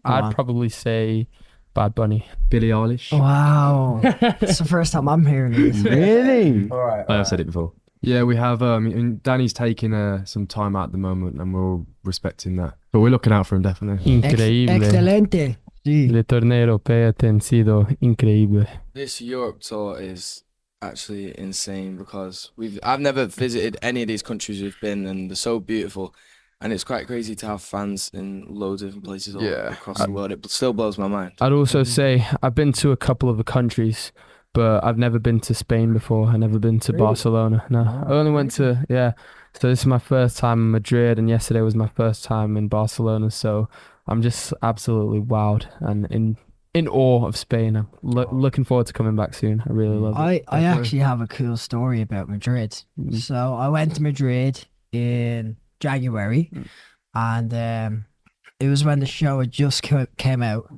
I'd probably say Bad Bunny. Billie Eilish. Wow. It's the first time I'm hearing this. Really? All right. I have said it before. Yeah, we have. And Danny's taking some time out at the moment, and we're all respecting that. But we're looking out for him definitely. Increíble. Excelente. Sí. Le torneo europeo han sido increíble. This Europe tour is actually insane because I've never visited any of these countries we've been, and they're so beautiful. And it's quite crazy to have fans in loads of different places all across the world. It still blows my mind. I'd also say I've been to a couple of the countries, but I've never been to Spain before. I've never been to Barcelona. No, I only went to, So this is my first time in Madrid, and yesterday was my first time in Barcelona. So I'm just absolutely wowed and in awe of Spain. I'm looking forward to coming back soon. I really love it. I actually have a cool story about Madrid. So I went to Madrid in January, and it was when the show had just came out,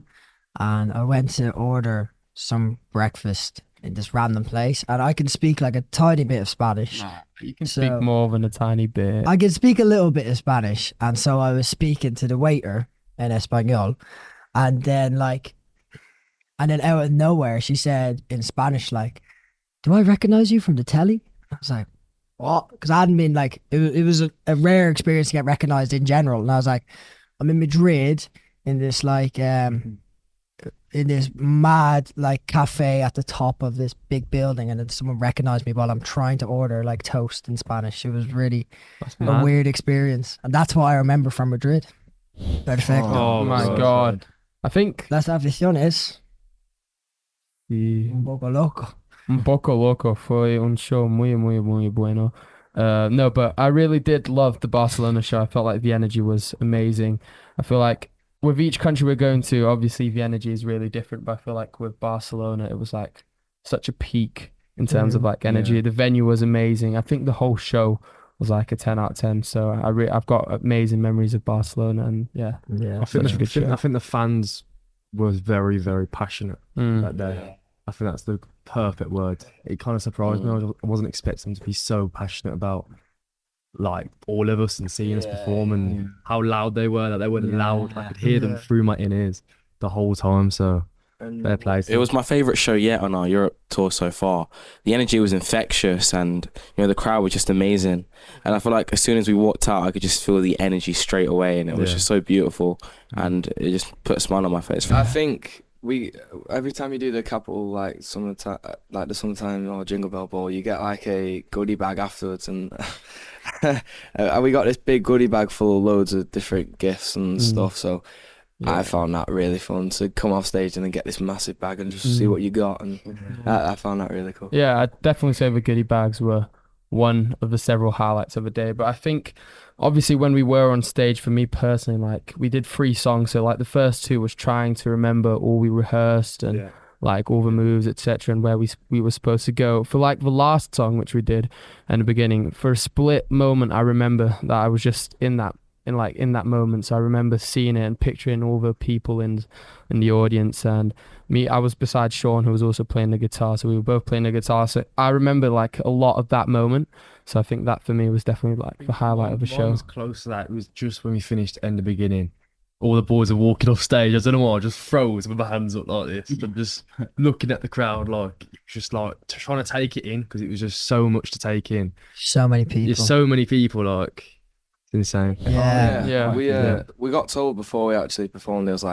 and I went to order some breakfast in this random place, and I can speak like a tiny bit of Spanish. You can speak more than a tiny bit. I can speak a little bit of Spanish, and so I was speaking to the waiter in Espanol, and then out of nowhere she said in Spanish, like, "Do I recognize you from the telly?" I was like, what? Because I hadn't been it was a rare experience to get recognized in general, and I was like, I'm in Madrid in this in this mad cafe at the top of this big building, and then someone recognized me while I'm trying to order toast in Spanish. It was really a weird experience, and that's what I remember from Madrid. Perfecto. Oh my God. I think Las aficiones sí. un poco loco. Un poco loco. Fue un show muy, muy, muy bueno. No, but I really did love the Barcelona show. I felt like the energy was amazing. I feel like with each country we're going to, obviously the energy is really different, but I feel like with Barcelona, it was such a peak in terms of energy. Yeah. The venue was amazing. I think the whole show was a 10 out of 10. So I've got amazing memories of Barcelona, and I think the fans were very, very passionate that day. I think that's the perfect word. It kind of surprised me. I wasn't expecting them to be so passionate about all of us and seeing us perform, and how loud they were. That they were loud. I could hear them through my in-ears the whole time. So fair play. It was my favourite show yet on our Europe tour so far. The energy was infectious, and the crowd was just amazing. And I feel like as soon as we walked out, I could just feel the energy straight away, and it was just so beautiful, and it just put a smile on my face. I think every time you do the capital summertime, the summertime or Jingle Bell Ball, you get a goodie bag afterwards, and we got this big goodie bag full of loads of different gifts and stuff. So I found that really fun to come off stage and then get this massive bag and just see what you got, and I found that really cool. Yeah, I'd definitely say the goodie bags were one of the several highlights of the day. But I think obviously when we were on stage, for me personally, we did 3 songs. So the first 2 was trying to remember all we rehearsed and all the moves, etc., and where we were supposed to go. For the last song, which we did in the beginning, for a split moment, I remember that I was just in that moment. So I remember seeing it and picturing all the people in the audience, and me, I was beside Sean, who was also playing the guitar, so we were both playing the guitar. So I remember a lot of that moment. So I think that for me was definitely the highlight of the show. Was close to that. It was just when we finished in the beginning. All the boys are walking off stage. I don't know why. I just froze with my hands up like this. I'm just looking at the crowd, trying to take it in, because it was just so much to take in. So many people. There's so many people. It's insane. We got told before we actually performed, it was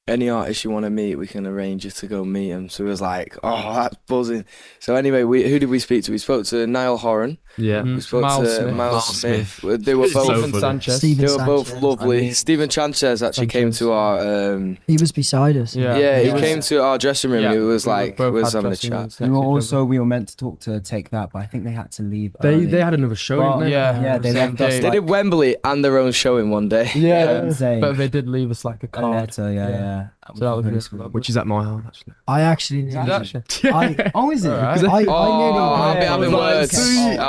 any artist you want to meet, we can arrange you to go meet him. So it was oh, that's buzzing. So anyway, who did we speak to? We spoke to Niall Horan. Yeah. We spoke to Miles Smith. They were both Sanchez. They were both lovely. Stephen Sanchez actually came to our. He was beside us. Yeah, he came to our dressing room. It was we was having a chat. We were meant to talk to Take That, but I think they had to leave. They had another show. Well, didn't they? Yeah, they left us. They did Wembley and their own show in one day. Yeah, insane. But they did leave us a card. letter, yeah. So that was really which is at my house, actually. I actually Is it? I'll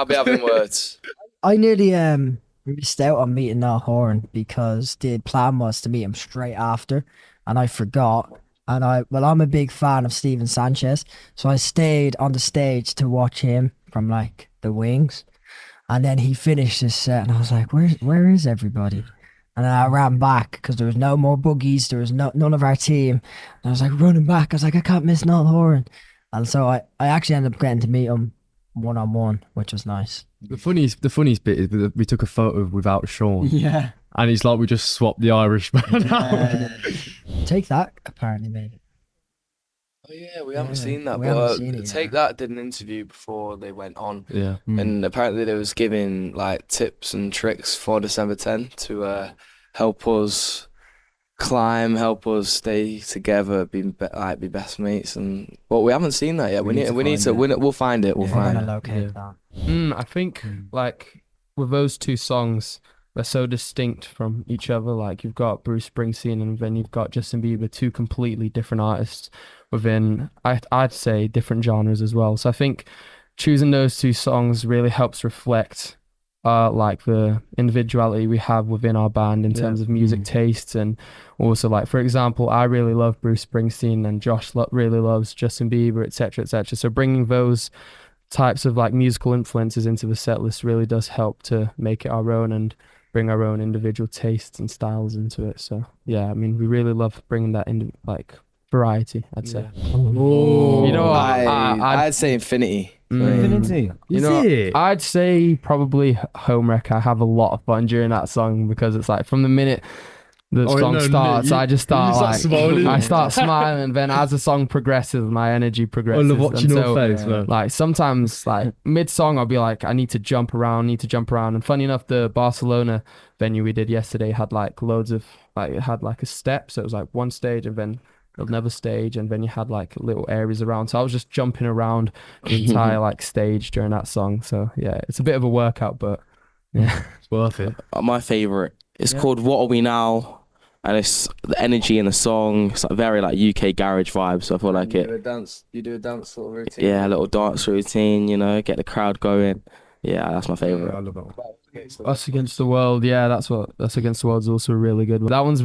be having words. I nearly missed out on meeting Niall Horan because the plan was to meet him straight after, and I forgot. And I'm a big fan of Stephen Sanchez, so I stayed on the stage to watch him from the wings, and then he finished his set, and I was like, where is everybody? And then I ran back because there was no more buggies. There was none of our team. And I was like running back. I was like, I can't miss Noel Horan. And so I actually ended up getting to meet him one-on-one, which was nice. The funniest bit is that we took a photo without Sean. Yeah. And it's like we just swapped the Irishman out. Take That apparently made it. Oh yeah, we haven't seen that. we But haven't seen it Take yet. That did an interview before they went on, Yeah. and apparently they was giving like tips and tricks for December 10 to help us climb, help us stay together, be best mates. And but we haven't seen that yet. We'll find it. We'll We're find gonna it. locate that. I think like with those two songs, they're so distinct from each other. Like you've got Bruce Springsteen and then you've got Justin Bieber, two completely different artists within, I'd say, different genres as well. So I think choosing those two songs really helps reflect like the individuality we have within our band in terms of music tastes, and also like, for example, I really love Bruce Springsteen and Josh really loves Justin Bieber, etc., etc. So bringing those types of like musical influences into the set list really does help to make it our own and bring our own individual tastes and styles into it. So yeah, I mean, we really love bringing that in, like variety, I'd say. Oh. You know what? I'd say Infinity. Infinity. You know, I'd say probably Home Wreck. I have a lot of fun during that song because it's like from the minute the song starts, I just start like smiling. I start smiling, and then as the song progresses, my energy progresses. I love watching your face, man. Like sometimes, like mid song, I'll be like, I need to jump around. And funny enough, the Barcelona venue we did yesterday had like loads of like, it had like a step, so it was like one stage and then another stage, and then you had like little areas around. So I was just jumping around the entire like stage during that song. So yeah, it's a bit of a workout, but yeah, It's worth it. My favorite. It's called What Are We Now? And it's the energy in the song. It's like very like UK garage vibes. So I feel like You do a dance sort of routine. Yeah, a little dance routine. You know, get the crowd going. Yeah, that's my favorite. I love that one. Us Against the World. Yeah, that's Against the World is also really good. That one's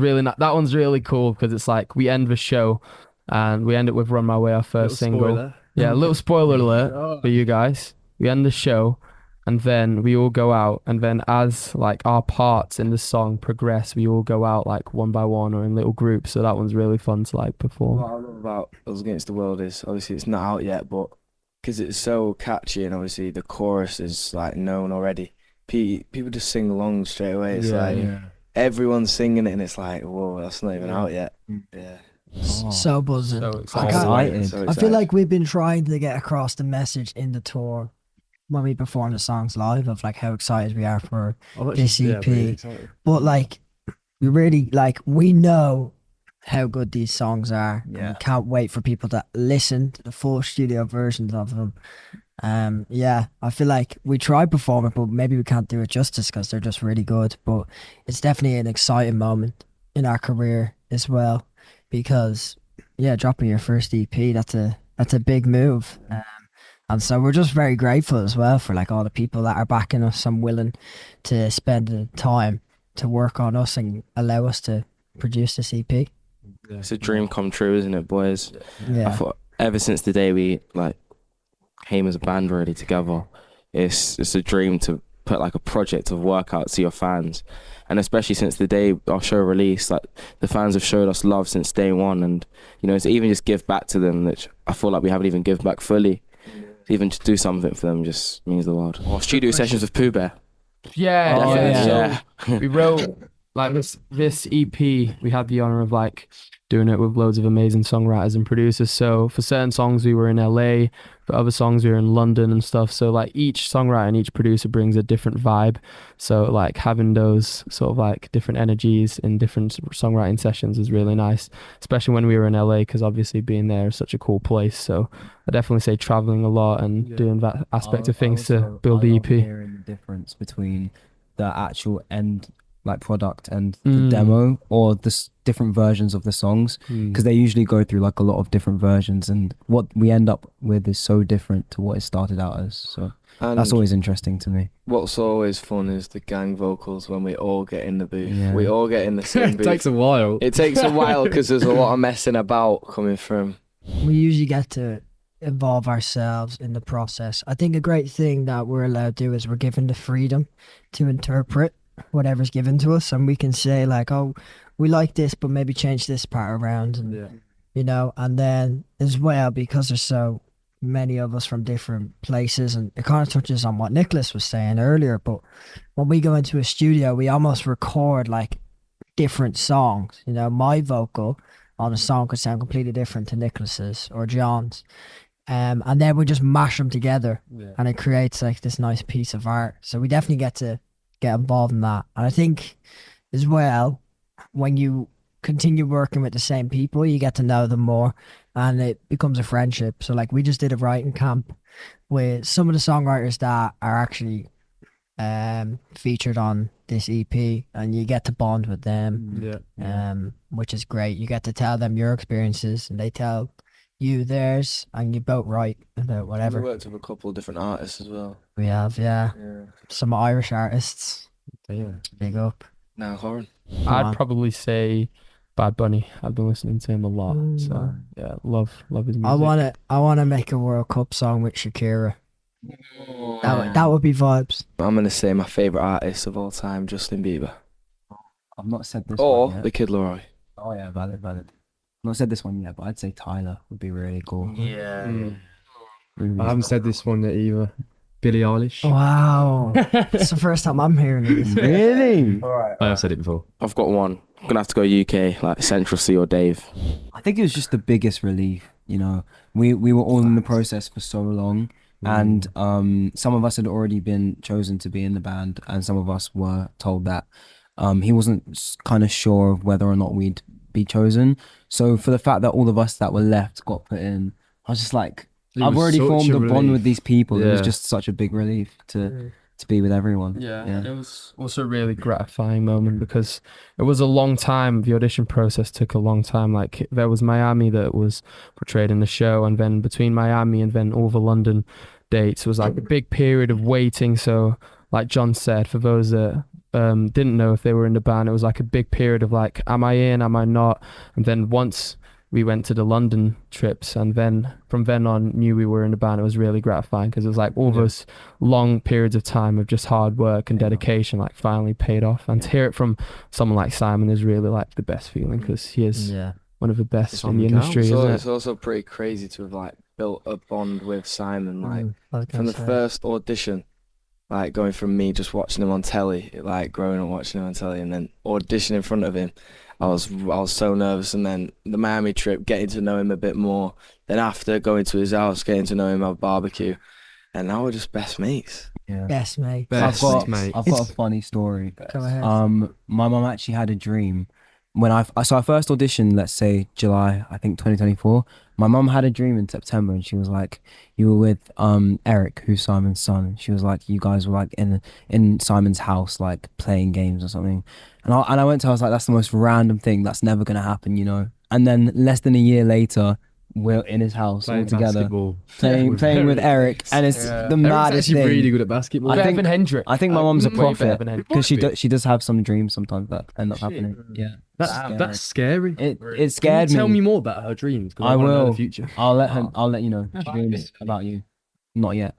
really cool because it's like we end the show and we end it with Run My Way, our first single. Spoiler. Yeah, a little spoiler alert for you guys. We end the show and then we all go out, and then as like our parts in the song progress, we all go out like one by one or in little groups. So that one's really fun to like perform. What I love about Us Against the World is obviously it's not out yet, but because it's so catchy and obviously the chorus is like known already, people just sing along straight away. It's everyone's singing it, and it's like, whoa, that's not even out yet. Yeah. So buzzing. So I excited. can't- I feel like we've been trying to get across the message in the tour when we perform the songs live of like how excited we are for this EP. But like we really we know how good these songs are. Yeah. We can't wait for people to listen to the full studio versions of them. I feel like we tried performing, but maybe we can't do it justice because they're just really good. But it's definitely an exciting moment in our career as well, because dropping your first EP, that's a big move. And so we're just very grateful as well for like all the people that are backing us and willing to spend the time to work on us and allow us to produce this EP. It's a dream come true, isn't it, boys? Yeah. I thought ever since the day we like came as a band really together, it's a dream to put like a project of work out to your fans, and especially since the day our show released, like the fans have showed us love since day one, and you know, to even just give back to them, which I feel like we haven't even given back fully. Even to do something for them just means the world. Or studio sessions with Pooh Bear. Yeah. So we wrote like this EP. We had the honor of like doing it with loads of amazing songwriters and producers. So for certain songs we were in LA, for other songs we were in London and stuff. So like each songwriter and each producer brings a different vibe. So like having those sort of like different energies in different songwriting sessions is really nice, especially when we were in LA, because obviously being there is such a cool place. So I definitely say traveling a lot and doing that aspect of things to build the EP. Hearing the difference between the actual end like product and the demo, or the different versions of the songs, because they usually go through like a lot of different versions, and what we end up with is so different to what it started out as. So And that's always interesting to me. what's always fun is the gang vocals when we all get in the booth. Yeah. We all get in the same It booth. takes a while. It takes a while because there's a lot of messing about coming from. We usually get to involve ourselves in the process. I think a great thing that we're allowed to do is we're given the freedom to interpret whatever's given to us, and we can say like, oh, we like this, but maybe change this part around, and and then as well, because there's so many of us from different places, and it kind of touches on what Nicholas was saying earlier, but when we go into a studio, we almost record like different songs. My vocal on a song could sound completely different to Nicholas's or John's, and then we just mash them together, and it creates like this nice piece of art. So we definitely get to get involved in that. And I think as well, when you continue working with the same people, you get to know them more, and it becomes a friendship. So like we just did a writing camp with some of the songwriters that are actually featured on this EP, and you get to bond with them, which is great. You get to tell them your experiences, and they tell you theirs, and you both write about whatever. We worked with a couple of different artists as well. We have, some Irish artists. Big up. Now, Horan. I'd probably say Bad Bunny. I've been listening to him a lot. So yeah, love his music. I wanna make a World Cup song with Shakira. That would be vibes. I'm gonna say my favorite artist of all time, Justin Bieber. I've not said this or one yet. the Kid Laroi. Oh yeah, valid. I've not said this one yet, but I'd say Tyler would be really cool. Yeah. I haven't said this one yet either. Billie Eilish. Wow. It's the first time I'm hearing it. Really? Alright. I have said it before. I've got one. I'm gonna have to go UK, like Central C or Dave. I think it was just the biggest relief. We were all in the process for so long, and some of us had already been chosen to be in the band, and some of us were told that he wasn't kind of sure of whether or not we'd be chosen. So for the fact that all of us that were left got put in, I was just like, I've already formed a bond with these people. It was just such a big relief to be with everyone. Yeah, it was also a really gratifying moment because it was a long time. The audition process took a long time. Like there was Miami that was portrayed in the show, and then between Miami and then all the London dates was like a big period of waiting. So like John said, for those that didn't know if they were in the band, it was like a big period of like, am I in, am I not? And then once we went to the London trips, and then from then on knew we were in the band, it was really gratifying because it was like all those long periods of time of just hard work and dedication like finally paid off. And to hear it from someone like Simon is really like the best feeling because he is one of the best in the industry. So it's also pretty crazy to have like built a bond with Simon, like from the first audition, like going from me just watching him on telly, like growing up watching him on telly, and then audition in front of him. I was so nervous, and then the Miami trip, getting to know him a bit more. Then after going to his house, getting to know him at barbecue, and now we're just best mates. Yeah. Best mate. I've got a funny story. Go ahead. My mum actually had a dream when I first auditioned, let's say July, I think 2024. My mum had a dream in September, and she was like, you were with Eric, who's Simon's son. And she was like, you guys were like in Simon's house, like playing games or something. And I went to her, I was like, that's the most random thing. That's never gonna happen, And then less than a year later, we're in his house all together, playing with Eric, and it's the maddest thing. Really good at basketball. I think my mum's a prophet because she does have some dreams sometimes that end up happening. Yeah, that's scary. It scared me. Tell me more about her dreams. I will. In the future. I'll let you know. She dreams about you. Not yet.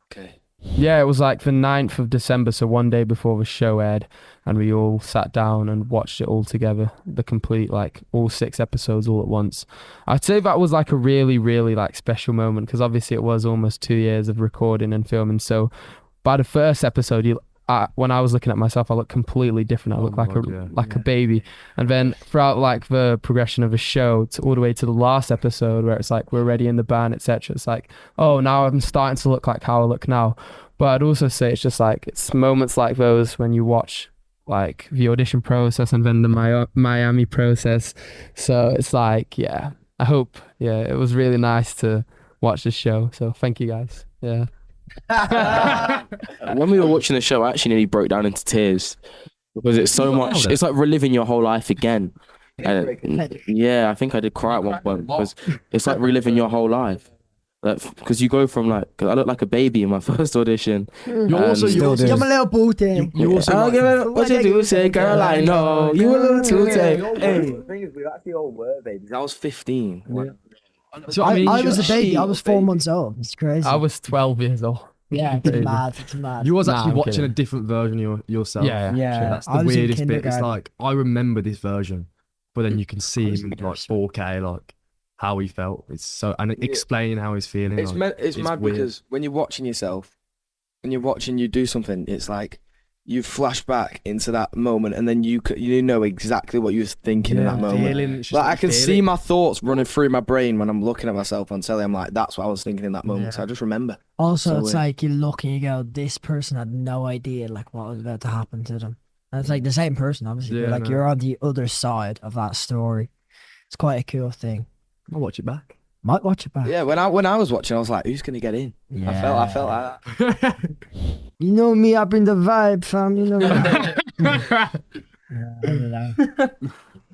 Okay. Yeah, it was like the 9th of December, so one day before the show aired, and we all sat down and watched it all together, the complete, like, all 6 episodes all at once. I'd say that was like a really, really like special moment, because obviously it was almost 2 years of recording and filming, so by the first episode, when I was looking at myself, I looked completely different. I looked like a baby. And then throughout like the progression of the show all the way to the last episode where it's like we're already in the band, etc., it's like, oh, now I'm starting to look like how I look now. But I'd also say it's just like it's moments like those when you watch like the audition process and then the Miami process. So it's like, I hope it was really nice to watch the show. So thank you guys. When we were watching the show, I actually nearly broke down into tears because it's so much. It's like reliving your whole life again. And yeah, I think I did cry at one point because it's like reliving your whole life. Because you go from like, cause I look like a baby in my first audition. You're a little booty. You also I'll give it what you do, say, girl, I know you a little too tame. Hey, the thing is, we actually all were babies. I was 15. So I was a baby. I was 4 months old. It's crazy. I was 12 years old. Yeah, it's mad. It's mad. You was Nah, actually I'm watching kidding. a different version of yourself. Yeah. Yeah. That's I the was in weirdest bit. It's kindergarten. like I remember this version, but then you can see him in like 4K, like how he felt. It's so and explaining how he's feeling. It's like, it's mad weird. because when you're watching yourself, when you're watching you do something, it's like you flash back into that moment, and then you know exactly what you was thinking in that moment. Feeling, Like I can see my thoughts running through my brain when I'm looking at myself on telly. I'm like, that's what I was thinking in that moment. Yeah. So I just remember. Also, So it's weird. like you look and you go, this person had no idea like what was about to happen to them. And it's like the same person, obviously. Yeah, but like no. you're on the other side of that story. It's quite a cool thing. I'll watch it back. Might watch it back. Yeah, when I was watching, I was like, who's gonna get in? Yeah. I felt like that. You know me, I bring the vibe, fam. You know me. Yeah, I don't know.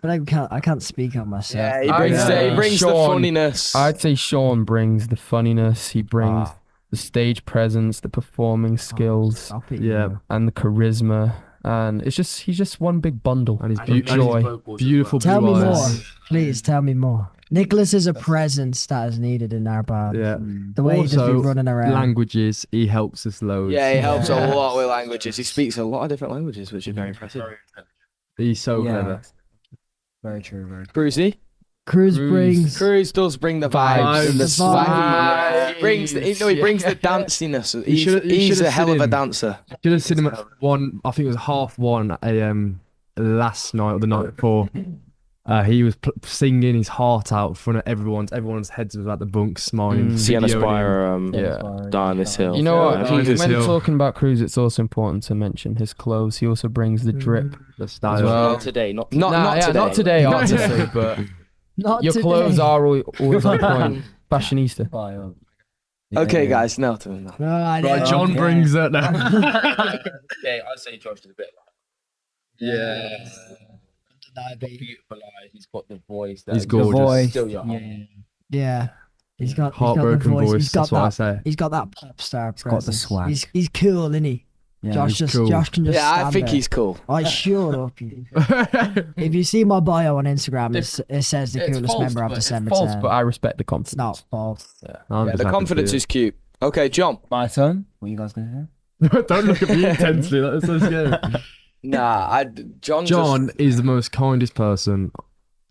But I can't speak on myself. Yeah, he I'd brings say he brings the Sean- funniness. I'd say Sean brings the funniness. He brings the stage presence, the performing skills, Stop it, Yeah. you know. and the charisma. And he's just one big bundle. And his of joy. beautiful Tell blue me more. eyes. Please tell me more. Nicholas is a presence that is needed in our band. Yeah. The way he just be Also, running around. languages, he helps us loads. Yeah, he helps a lot with languages. He speaks a lot of different languages, which is very impressive. He's so Yeah. clever. Very true. Very true. Cruisey. Cruz Does bring the Vibes. vibes and the The swag. vibes. Brings he brings the danciness. He's, should've he's a seen hell of a him. dancer. Should have seen him at 1. I think it was 1:30 a.m. last night or the night before. He was singing his heart out in front of everyone's heads was at the bunk, smiling. Sienna videoing him. Spire, Die on this hill. You know what? Yeah, When This Hill. talking about Cruz, it's also important to mention his clothes. He also brings the drip. The As style. well. Not today, not Not today, obviously, but Not your today. clothes are always on point. Fashionista. Okay, guys, now to me. No, I Right, know. John Okay. brings it now. Okay, I'd say Josh is a bit Yeah. beautiful eye. He's got the voice. He's The gorgeous. voice. Still young. Yeah. Yeah. He's got Heartbroken the voice. voice, He's got that's what I that. say. He's got that pop star He's got the presence. swag. He's cool, isn't he? Yeah. Josh he's cool. Josh can just Yeah, I stand think there. he's cool. I shut up. You. If you see my bio on Instagram, it says the coolest member of December False, 10. but I respect the It's confidence. not false. I'm Yeah, just the happy confidence for is cute. Okay, John. My turn. What are you guys gonna you. Don't look at me intensely. That's so scary. Nah, John. John is the most kindest person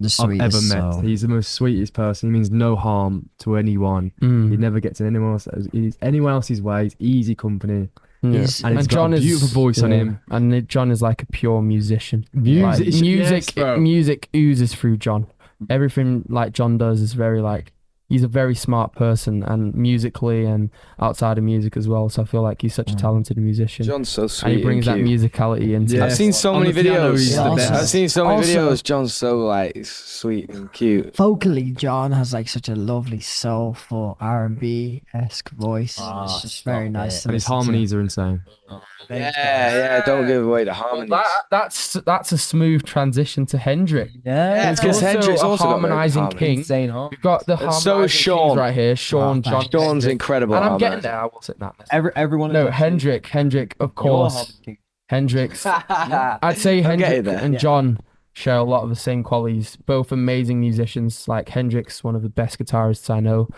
The I've ever sweetest met. soul. He's the most sweetest person. He means no harm to anyone. He never gets in anyone else's way. He's easy company. Yeah. He's- And he's got a beautiful voice on him. And John is like a pure musician. Music- Like, yes, bro. music oozes through John. Everything like John does is very like, he's a very smart person, and musically and outside of music as well. So I feel like he's such a talented musician. John's so sweet. and he brings that cute. musicality into Yeah. it. I've seen so On many the piano, he's videos. the best. I've seen so many Also- videos. John's so like sweet and cute. Vocally, John has like such a lovely, soulful R&B-esque voice. It's just very nice to And his listen to. harmonies are insane. Yeah, don't give away the harmonies. That's a smooth transition to Hendrick. Yeah. It's 'cause Also Hendrick's a also got very harmonizing harmony. king. Insane, huh? We've got the And so harmonizing is Sean. kings right here. Sean, John, Sean's Hendrick. incredible. And I'm at getting harmonising. there. I will say that. Everyone. No, Hendrick, of course. Hendrix. I'd say I'll get you Hendrick there. and John share a lot of the same qualities. Both amazing musicians. Like Hendrix, one of the best guitarists I know.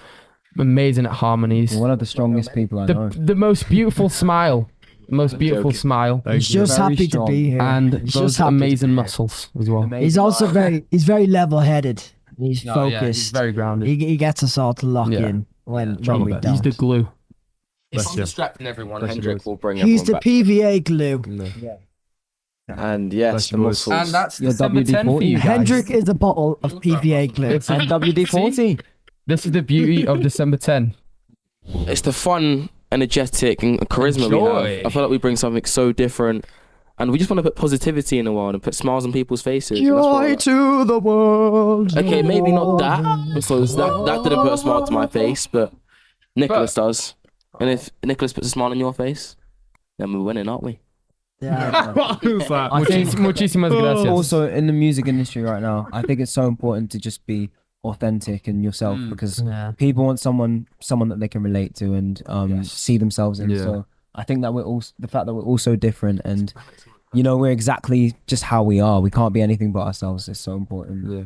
Amazing at harmonies. One of the strongest people I know. The most beautiful smile. The most beautiful smile. He's just Very happy strong. to be here. And He's those just happy to amazing be here. muscles as well. He's also he's very level-headed. He's No, yeah, focused. he's very grounded. He gets us all to lock Yeah. in when we Best. don't. He's the glue. If Bless I'm you. distracting everyone, Bless you, Hendrick boys. will bring He's the everyone back. PVA glue. No. And yes, Bless the you, boys. muscles. And that's Your December 10 for you WD-40. guys. Hendrick is a bottle of PVA glue. And WD-40. This is the beauty of December 10. It's the fun, energetic, and charisma we Joy. have. I feel like we bring something so different, and we just want to put positivity in the world and put smiles on people's faces. and that's what I Joy like. to the world. Okay, maybe not that, because that didn't put a smile to my face, but Nicholas does. And if Nicholas puts a smile on your face, then we're winning, aren't we? Yeah. Who's that? I think Muchísimas gracias. also in the music industry right now, I think it's so important to just be authentic and yourself because Yeah. people want someone that they can relate to and see themselves in. Yeah. So I think that the fact that we're all so different and we're exactly just how we are. We can't be anything but ourselves. It's so important. Yeah.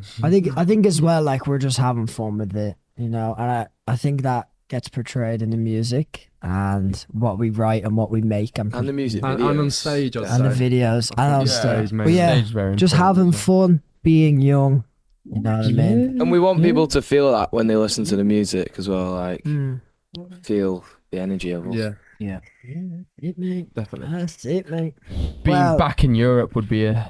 I think as well, like we're just having fun with it, and I think that gets portrayed in the music, and what we write and what we make And the music videos. And on stage, I'd and the say. videos and on stage. But yeah, Stage very just important, having so. fun, being young. You know what I mean? And we want people to feel that when they listen to the music as well, like feel the energy of us. Yeah, Yeah. It, mate. definitely. That's it, mate. Being Well- back in Europe would be Yeah.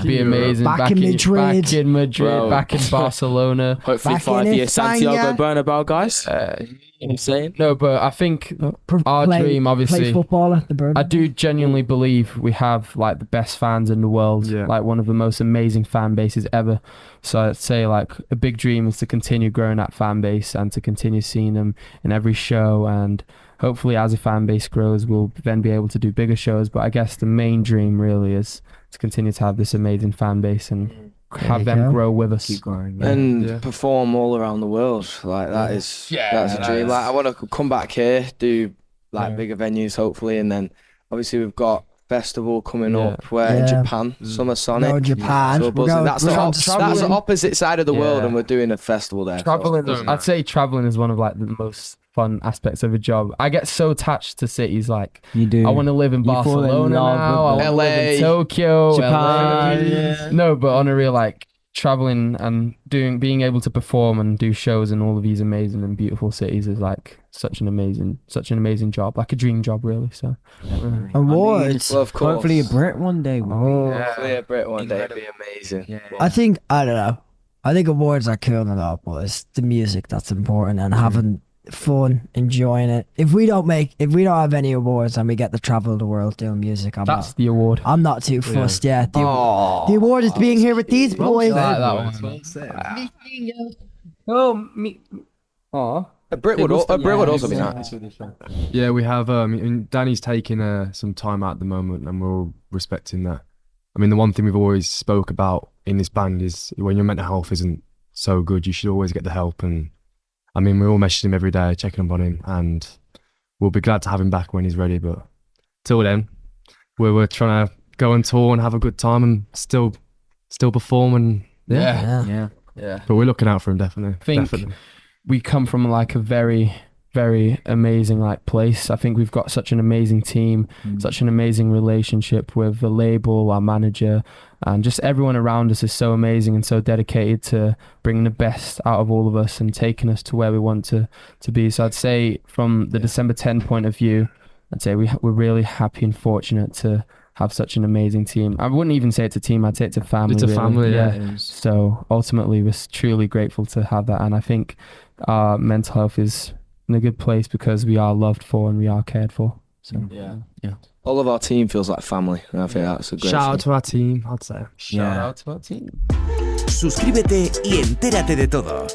amazing. Back in Madrid. Back in Madrid, Bro. back in Barcelona. Hopefully Back 5 in years Santiago España. Bernabeu, guys. You know what I'm saying? No, but I think our dream, Play obviously, football at the Burn. I do genuinely believe we have like the best fans in the world, Yeah. like one of the most amazing fan bases ever. So I'd say like a big dream is to continue growing that fan base and to continue seeing them in every show. And hopefully as a fan base grows, we'll then be able to do bigger shows. But I guess the main dream really is to continue to have this amazing fan base and have you them go. grow with us. Keep growing. Yeah. And Yeah. perform all around the world. Like that's a dream. Like I want to come back here, do like bigger venues hopefully, and then obviously we've got festival coming Yeah. up. We're in Yeah. Japan, Summer Sonic. No, Japan. So We're buzzing. going- That's we're the going to that's the Sweden. opposite side of the world, Yeah. and we're doing a festival there. Traveling, So, I'd say traveling is one of like the most fun aspects of a job. I get so attached to cities. Like You do. I want to live in You fall in Barcelona love now. I with want to live in LA, Tokyo, Japan, LA. yeah. No, but on a real like traveling and being able to perform and do shows in all of these amazing and beautiful cities is like such an amazing job, like a dream job really. So Awards. well, of course. Hopefully a Brit one day. Oh. Hopefully a Brit one day would be amazing. Yeah. But- I think I don't know. I think awards are cool and all, but it's the music that's important and having fun, enjoying it. If we don't have any awards and we get to travel the world doing music, that's the award. I'm not too fussed. Yeah, the Oh, award is being here with these boys. That one. Oh me. Oh. a Brit would also be nice. Yeah, we have. I mean, Danny's taking some time out at the moment, and we're all respecting that. I mean, the one thing we've always spoke about in this band is when your mental health isn't so good, you should always get the help. And I mean, we're all messaging him every day, checking up on him, and we'll be glad to have him back when he's ready. But till then, we're trying to go on tour and have a good time and still perform. And Yeah. Yeah. Yeah. but we're looking out for him definitely. Think- Definitely. We come from like a very, very amazing like place. I think we've got such an amazing team, such an amazing relationship with the label, our manager, and just everyone around us is so amazing and so dedicated to bringing the best out of all of us and taking us to where we want to be. So I'd say from the December 10 point of view, I'd say we're really happy and fortunate to have such an amazing team. I wouldn't even say it's a team, I'd say it's a family. It's a really. family, yeah. It is. So ultimately, we're truly grateful to have that. And I think our mental health is in a good place because we are loved for and we are cared for. So Yeah. Yeah. All of our team feels like family, and I think that's a great Shout out thing. to our team, I'd say. Yeah. out to our team. Suscríbete y entérate de todo.